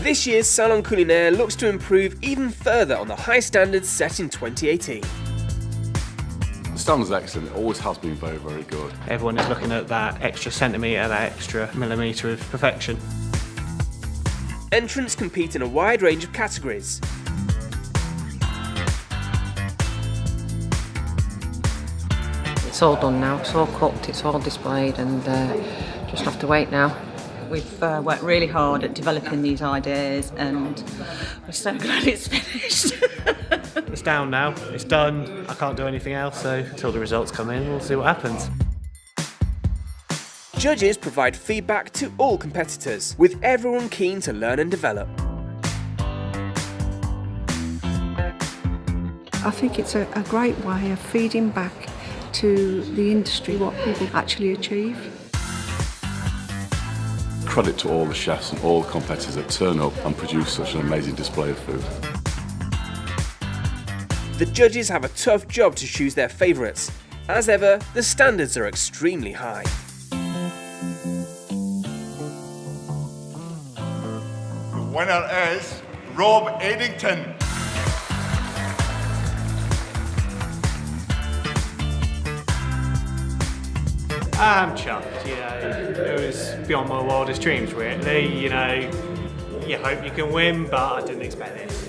This year's Salon Culinaire looks to improve even further on the high standards set in 2018. The standard's excellent, it always has been very, very good. Everyone is looking at that extra centimetre, that extra millimetre of perfection. Entrants compete in a wide range of categories. It's all done now, it's all cooked, it's all displayed, and just have to wait now. We've worked really hard at developing these ideas and we're so glad it's finished. It's down now, it's done, I can't do anything else, so until the results come in, we'll see what happens. Judges provide feedback to all competitors, with everyone keen to learn and develop. I think it's a great way of feeding back to the industry what people actually achieve. Credit to all the chefs and all the competitors that turn up and produce such an amazing display of food. The judges have a tough job to choose their favourites. As ever, the standards are extremely high. The winner is Rob Eddington. I'm chuffed, it was beyond my wildest dreams really, you hope you can win, but I didn't expect this.